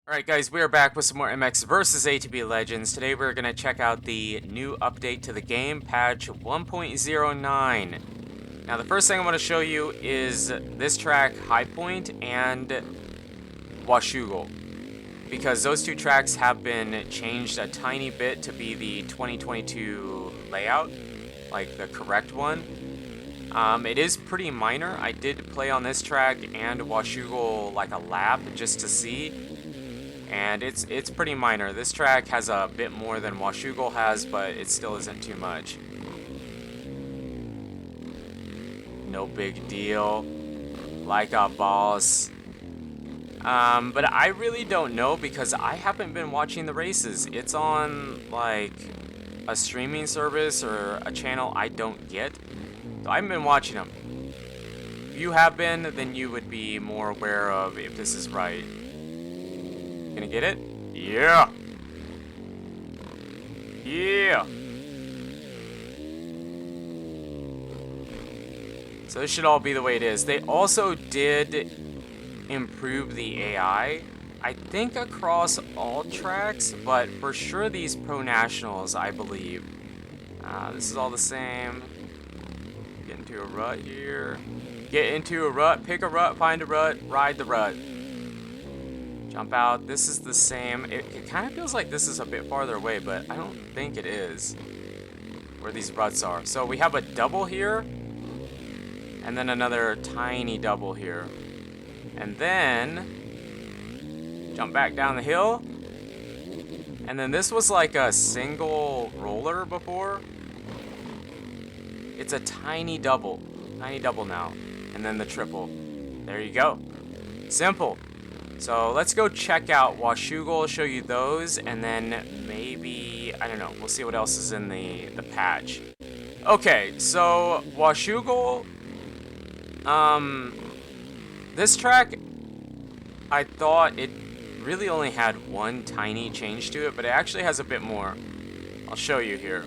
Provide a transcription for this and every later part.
Alright guys, we are back with some more MX versus ATV Legends. Today we're going to check out the new update to the game, patch 1.09. Now the first thing I want to show you is this track, High Point, and Washougal. Because those two tracks have been changed a tiny bit to be the 2022 layout, like the correct one. It is pretty minor. I did play on this track and Washougal like a lap just to see. And it's pretty minor. This track has a bit more than Washougal has, but it still isn't too much. No big deal. Like a boss. But I really don't know because I haven't been watching the races. It's on, like, a streaming service or a channel I don't get. So I haven't been watching them. If you have been, then you would be more aware of if this is right. Gonna get it? Yeah! Yeah! So this should all be the way it is. They also did improve the AI, I think across all tracks, but for sure these Pro Nationals, I believe. This is all the same. Get into a rut here. Get into a rut, pick a rut, find a rut, ride the rut. Jump out. This is the same. It kind of feels like this is a bit farther away, but I don't think it is where these ruts are. So we have a double here, and then another tiny double here. And then jump back down the hill. And then this was like a single roller before. It's a tiny double. Tiny double now. And then the triple. There you go. Simple. So let's go check out Washougal, show you those, and then maybe, I don't know, we'll see what else is in the patch. Okay, so Washougal, this track, I thought it really only had one tiny change to it, but it actually has a bit more. I'll show you here.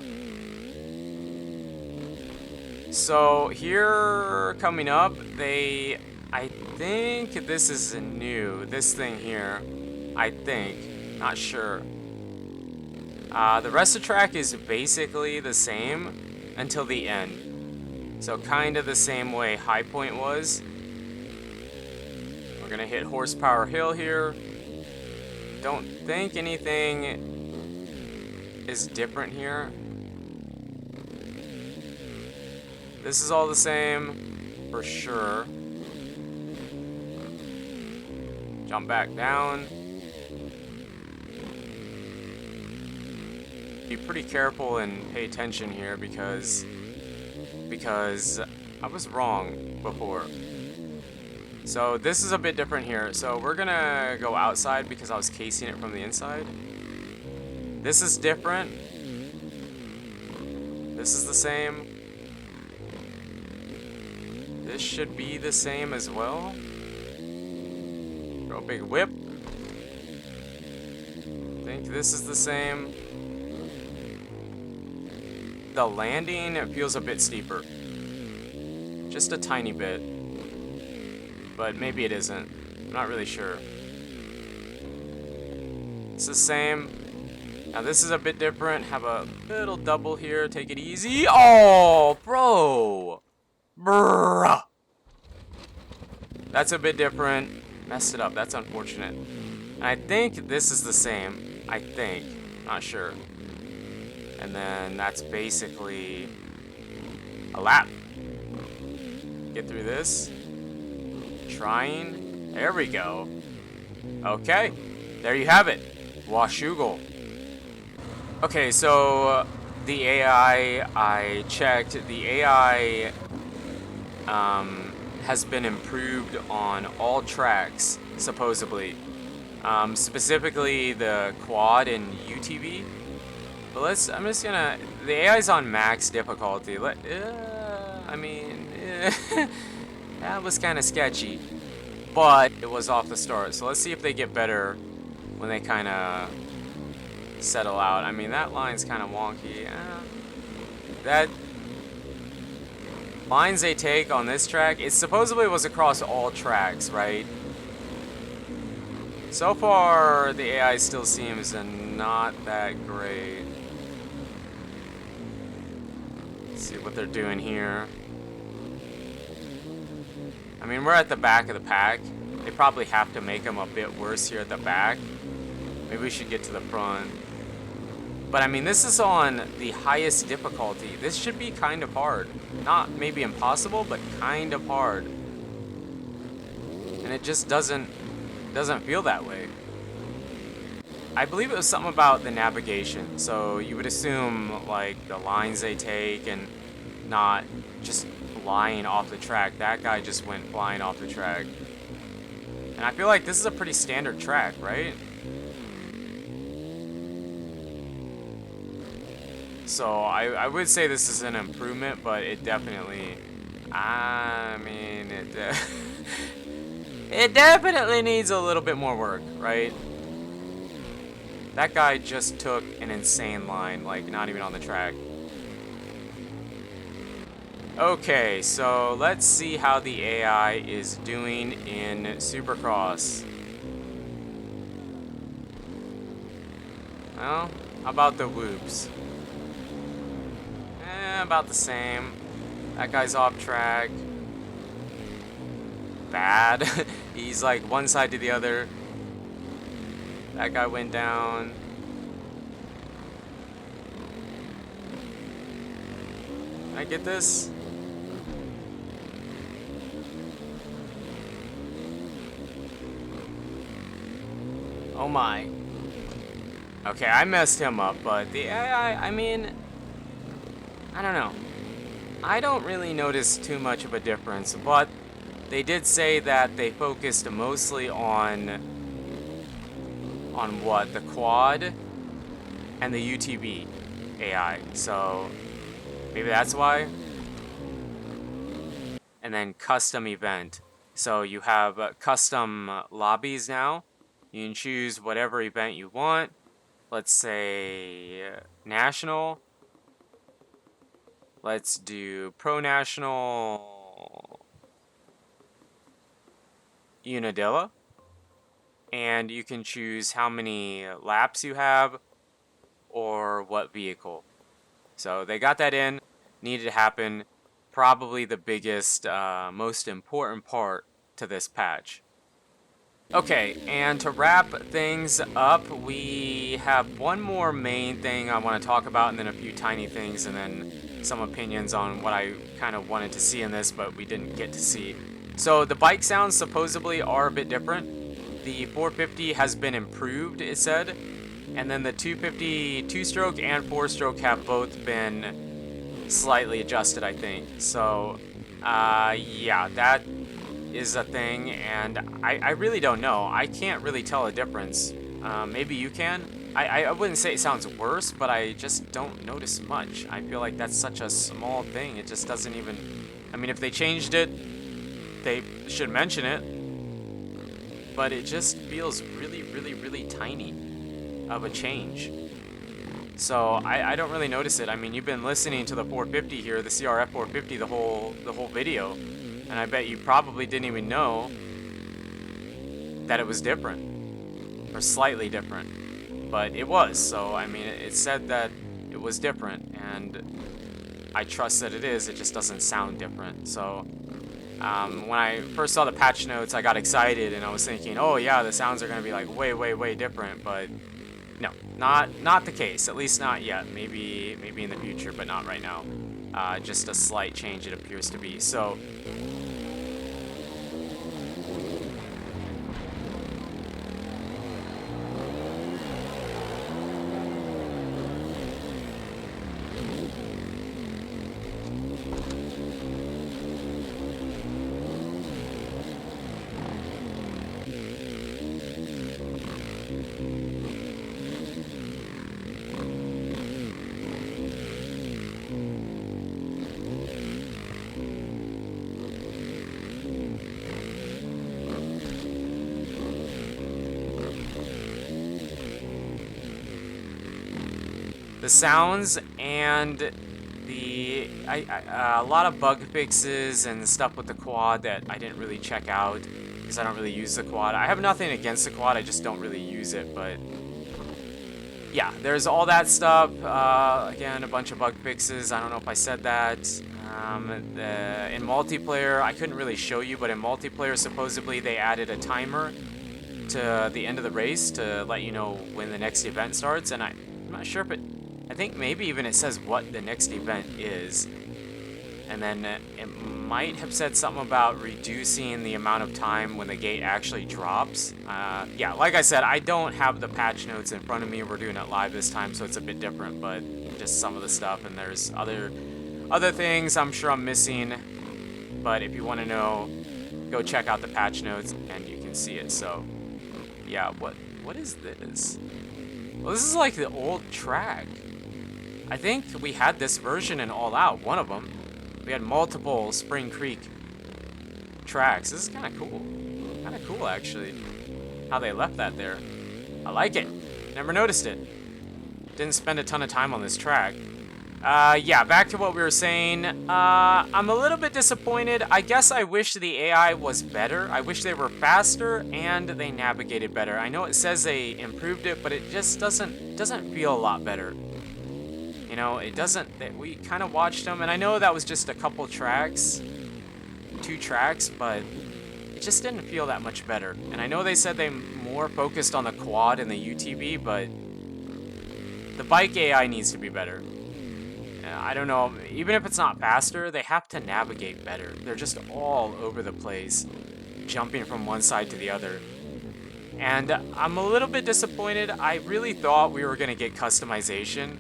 So here, coming up, I think this is new, this thing here, I think, not sure. The rest of the track is basically the same until the end. So kind of the same way High Point was. We're gonna hit Horsepower Hill here. Don't think anything is different here. This is all the same, for sure. Jump back down. Be pretty careful and pay attention here because I was wrong before. So this is a bit different here. So we're gonna go outside because I was casing it from the inside. This is different. This is the same. This should be the same as well. Throw a big whip. I think this is the same. The landing feels a bit steeper. Just a tiny bit. But maybe it isn't. I'm not really sure. It's the same. Now this is a bit different. Have a little double here. Take it easy. Oh, bro. Bruh. That's a bit different. Messed it up. That's unfortunate. And I think this is the same. I think. Not sure. And then that's basically a lap. Get through this. Trying. There we go. Okay. There you have it. Washougal. Okay, so the AI, I checked. The AI has been improved on all tracks, supposedly. Specifically the quad and UTV. But I'm just gonna, the AI's on max difficulty. I mean, that was kind of sketchy. But it was off the start. So let's see if they get better when they kind of settle out. I mean, that line's kind of wonky. That lines they take on this track, it supposedly was across all tracks, right? So far, the AI still seems not that great. Let's see what they're doing here. I mean, we're at the back of the pack. They probably have to make them a bit worse here at the back. Maybe we should get to the front. But I mean, this is on the highest difficulty. This should be kind of hard. Not maybe impossible, but kind of hard. And it just doesn't feel that way. I believe it was something about the navigation. So you would assume like the lines they take and not just flying off the track. That guy just went flying off the track. And I feel like this is a pretty standard track, right? So I would say this is an improvement, but it definitely, I mean, it definitely needs a little bit more work, right? That guy just took an insane line, like not even on the track. Okay, so let's see how the AI is doing in Supercross. Well, how about the whoops? About the same. That guy's off track. Bad. He's like one side to the other. That guy went down. Can I get this? Oh my. Okay, I messed him up, but the AI, I mean, I don't know. I don't really notice too much of a difference, but they did say that they focused mostly on what? The quad and the UTV AI. So maybe that's why. And then custom event. So you have custom lobbies now. You can choose whatever event you want. Let's say national. Let's do Pro National Unadilla. And you can choose how many laps you have or what vehicle. So they got that in, needed to happen. Probably the biggest, most important part to this patch. Okay, and to wrap things up, we have one more main thing I want to talk about, and then a few tiny things, and then some opinions on what I kind of wanted to see in this, but we didn't get to see. So the bike sounds supposedly are a bit different. The 450 has been improved, it said, and then the 250 two-stroke and four-stroke have both been slightly adjusted, I think. So, yeah, that is a thing, and I really don't know. I can't really tell a difference. Maybe you can. I wouldn't say it sounds worse, but I just don't notice much. I feel like that's such a small thing. It just doesn't even... I mean, if they changed it, they should mention it. But it just feels really, really, really tiny of a change. So I don't really notice it. I mean, you've been listening to the 450 here, the CRF 450, the whole video. And I bet you probably didn't even know that it was different. Or slightly different. But it was. So, I mean, it said that it was different. And I trust that it is. It just doesn't sound different. So, when I first saw the patch notes, I got excited. And I was thinking, oh yeah, the sounds are going to be like way, way, way different. But no, not the case. At least not yet. Maybe in the future, but not right now. Just a slight change, it appears to be. So... the sounds and a lot of bug fixes and stuff with the quad that I didn't really check out. because I don't really use the quad. I have nothing against the quad, I just don't really use it, but yeah, there's all that stuff. Again, a bunch of bug fixes. I don't know if I said that. In multiplayer, I couldn't really show you, but in multiplayer, supposedly they added a timer to the end of the race to let you know when the next event starts, and I'm not sure if I think maybe even it says what the next event is. And then it might have said something about reducing the amount of time when the gate actually drops. Yeah, like I said, I don't have the patch notes in front of me. We're doing it live this time, so it's a bit different, but just some of the stuff. And there's other things I'm sure I'm missing. But if you want to know, go check out the patch notes and you can see it. So, yeah, what is this? Well, this is like the old track. I think we had this version in All Out, one of them. We had multiple Spring Creek tracks. This is kind of cool. Kind of cool, actually, how they left that there. I like it. Never noticed it. Didn't spend a ton of time on this track. Yeah, back to what we were saying. I'm a little bit disappointed. I guess I wish the AI was better. I wish they were faster and they navigated better. I know it says they improved it, but it just doesn't feel a lot better. You know, it doesn't. We kind of watched them, and I know that was just a couple tracks, 2 tracks, but it just didn't feel that much better. And I know they said they more focused on the quad and the UTV, but the bike AI needs to be better. I don't know, even if it's not faster, they have to navigate better. They're just all over the place, jumping from one side to the other. And I'm a little bit disappointed. I really thought we were going to get customization.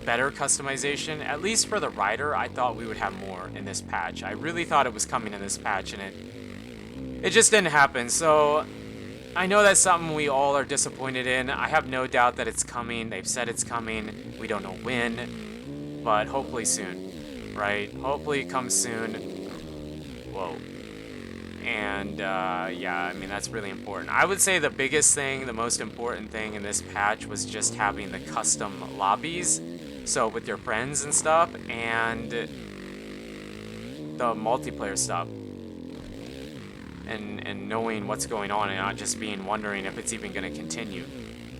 Better customization, at least for the rider. I thought we would have more in this patch. I really thought it was coming in this patch, and it just didn't happen. So I know that's something we all are disappointed in. I have no doubt that it's coming. They've said it's coming. We don't know when, but hopefully soon, right? Hopefully it comes soon. Whoa. And yeah, I mean, that's really important. I would say the biggest thing, the most important thing in this patch was just having the custom lobbies. So with your friends and stuff, and the multiplayer stuff, and knowing what's going on, and not just wondering if it's even going to continue.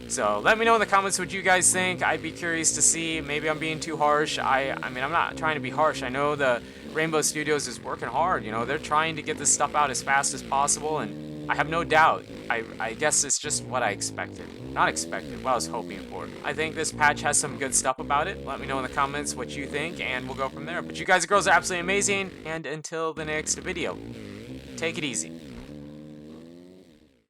So let me know in the comments what you guys think. I'd be curious to see. Maybe I'm being too harsh. I mean, I'm not trying to be harsh. I know the Rainbow Studios is working hard. You know, they're trying to get this stuff out as fast as possible, and I have no doubt. I guess it's just what I expected. Not expected, what I was hoping for. I think this patch has some good stuff about it. Let me know in the comments what you think, and we'll go from there. But you guys and girls are absolutely amazing, and until the next video, take it easy.